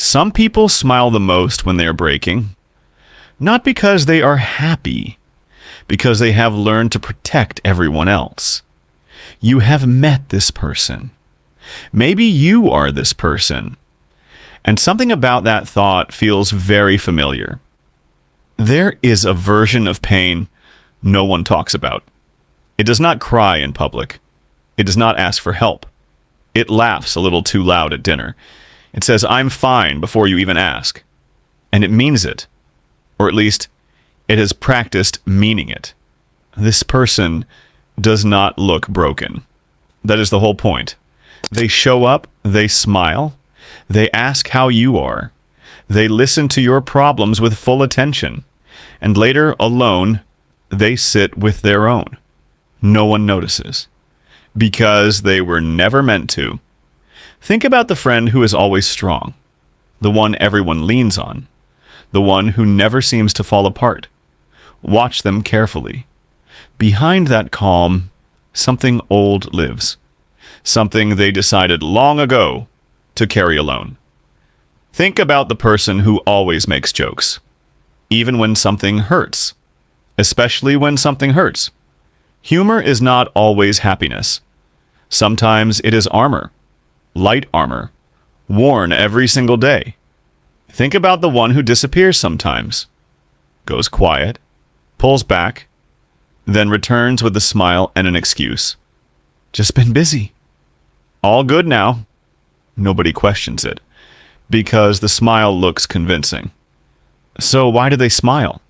Some people smile the most when they are breaking, not because they are happy, because they have learned to protect everyone else. You have met this person. Maybe you are this person. And something about that thought feels very familiar. There is a version of pain no one talks about. It does not cry in public. It does not ask for help. It laughs a little too loud at dinner. It says, "I'm fine," before you even ask. And it means it. Or at least, it has practiced meaning it. This person does not look broken. That is the whole point. They show up, they smile, they ask how you are, they listen to your problems with full attention, and later, alone, they sit with their own. No one notices. Because they were never meant to. Think about the friend who is always strong, the one everyone leans on, the one who never seems to fall apart. Watch them carefully. Behind that calm, something old lives. Something they decided long ago to carry alone. Think about the person who always makes jokes, even when something hurts, especially when something hurts. Humor is not always happiness. Sometimes it is armor, light armor, worn every single day. Think about the one who disappears sometimes, goes quiet, pulls back, then returns with a smile and an excuse. Just been busy. All good now. Nobody questions it, because the smile looks convincing. So why do they smile?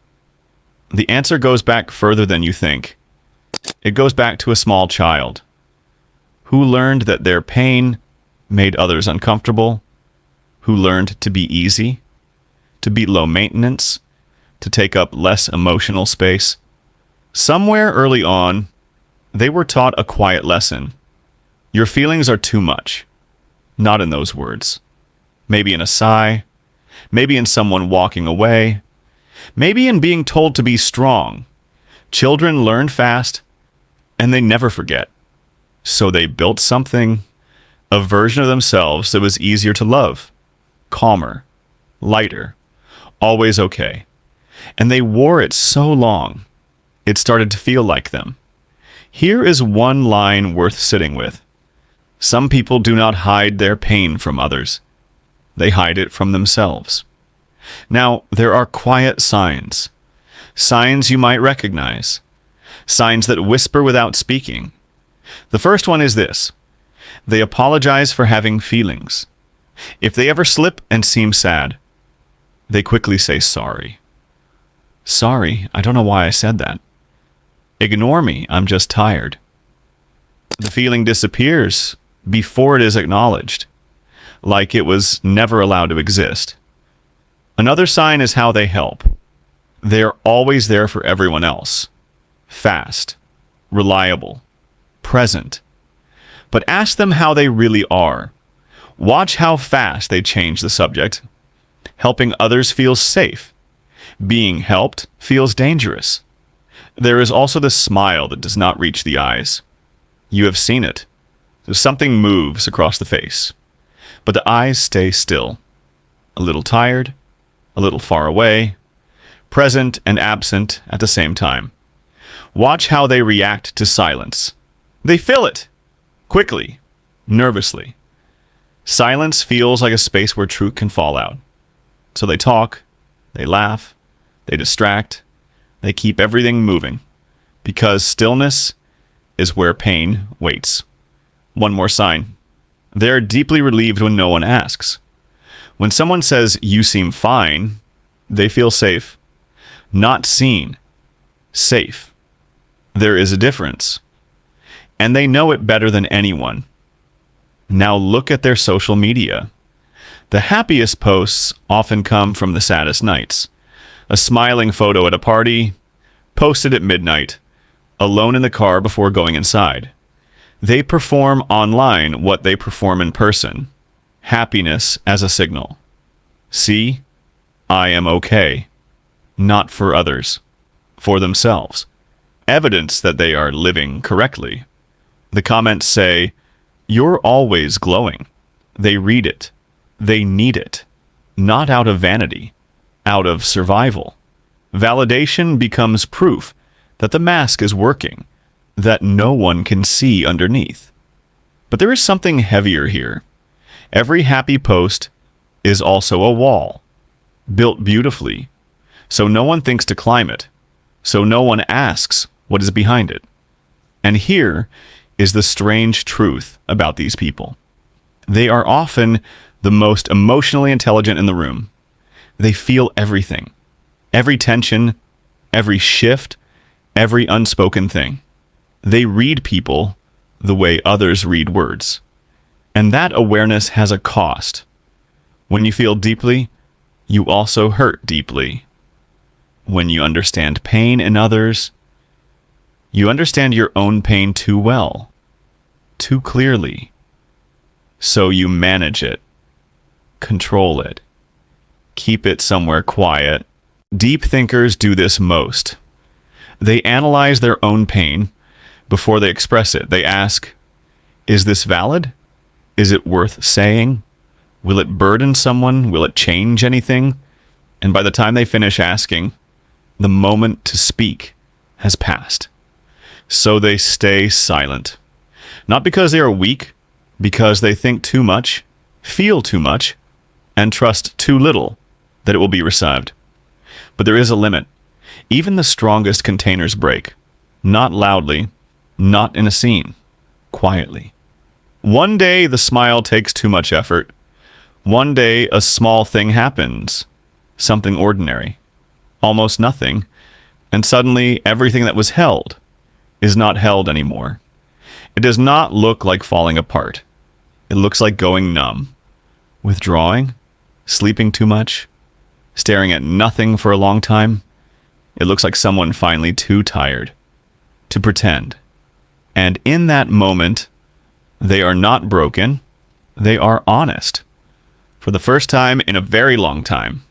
The answer goes back further than you think. It goes back to a small child who learned that their pain made others uncomfortable, who learned to be easy, to be low maintenance, to take up less emotional space. Somewhere early on, they were taught a quiet lesson. Your feelings are too much. Not in those words. Maybe in a sigh. Maybe in someone walking away. Maybe in being told to be strong. Children learn fast, and they never forget. So they built something, a version of themselves that was easier to love, calmer, lighter, always okay. And they wore it so long, it started to feel like them. Here is one line worth sitting with. Some people do not hide their pain from others. They hide it from themselves. Now, there are quiet signs. Signs you might recognize. Signs that whisper without speaking. The first one is this. They apologize for having feelings. If they ever slip and seem sad, they quickly say sorry. Sorry, I don't know why I said that. Ignore me, I'm just tired. The feeling disappears before it is acknowledged, like it was never allowed to exist. Another sign is how they help. They're always there for everyone else. Fast, reliable, present. But ask them how they really are. Watch how fast they change the subject. Helping others feels safe. Being helped feels dangerous. There is also the smile that does not reach the eyes. You have seen it. Something moves across the face, but the eyes stay still. A little tired, a little far away, present and absent at the same time. Watch how they react to silence. They fill it, quickly, nervously. Silence feels like a space where truth can fall out. So they talk, they laugh, they distract, they keep everything moving, because stillness is where pain waits. One more sign. They are deeply relieved when no one asks. When someone says, "You seem fine," they feel safe. Not seen. Safe. There is a difference. And they know it better than anyone. Now look at their social media. The happiest posts often come from the saddest nights. A smiling photo at a party, posted at midnight, alone in the car before going inside. They perform online what they perform in person. Happiness as a signal. See, I am okay. Not for others. For themselves. Evidence that they are living correctly. The comments say, "You're always glowing." They read it. They need it. not out of vanity, out of survival. Validation becomes proof that the mask is working, that no one can see underneath. But there is something heavier here. Every happy post is also a wall, built beautifully, so no one thinks to climb it, so no one asks what is behind it. And here is the strange truth about these people. They are often the most emotionally intelligent in the room. They feel everything, every tension, every shift, every unspoken thing. They read people the way others read words. And that awareness has a cost. When you feel deeply, you also hurt deeply. When you understand pain in others, you understand your own pain too well, too clearly. So you manage it, control it, keep it somewhere quiet. Deep thinkers do this most. They analyze their own pain before they express it. They ask, is this valid? Is it worth saying? Will it burden someone? Will it change anything? And by the time they finish asking, the moment to speak has passed. So they stay silent. Not because they are weak, because they think too much, feel too much, and trust too little that it will be received. But there is a limit. Even the strongest containers break. Not loudly, not in a scene, quietly. One day the smile takes too much effort. One day a small thing happens, something ordinary, almost nothing, and suddenly everything that was held is not held anymore. It does not look like falling apart. It looks like going numb, withdrawing, sleeping too much, staring at nothing for a long time. It looks like someone finally too tired to pretend. And in that moment, they are not broken. They are honest. For the first time in a very long time.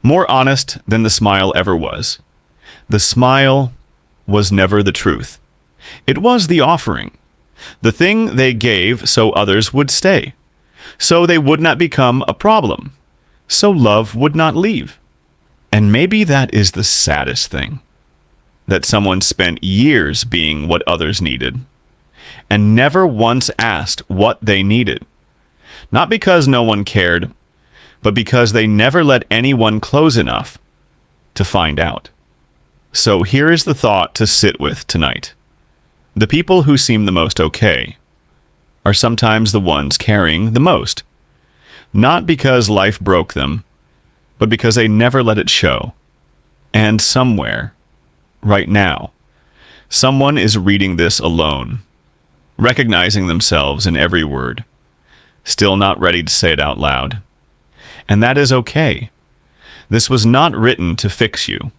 More honest than the smile ever was. The smile was never the truth. It was the offering. The thing they gave so others would stay. So they would not become a problem. So love would not leave. And maybe that is the saddest thing. That someone spent years being what others needed. And never once asked what they needed. Not because no one cared, but because they never let anyone close enough to find out. So here is the thought to sit with tonight. The people who seem the most okay are sometimes the ones carrying the most. Not because life broke them, but because they never let it show. And somewhere, right now, someone is reading this alone, recognizing themselves in every word, still not ready to say it out loud. And that is okay. This was not written to fix you.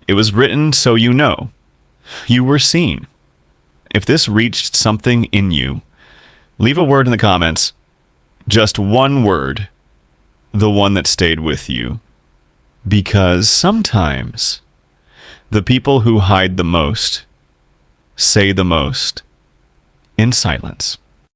It was written so you know. You were seen. If this reached something in you, leave a word in the comments. Just one word. The one that stayed with you. Because sometimes the people who hide the most say the most in silence.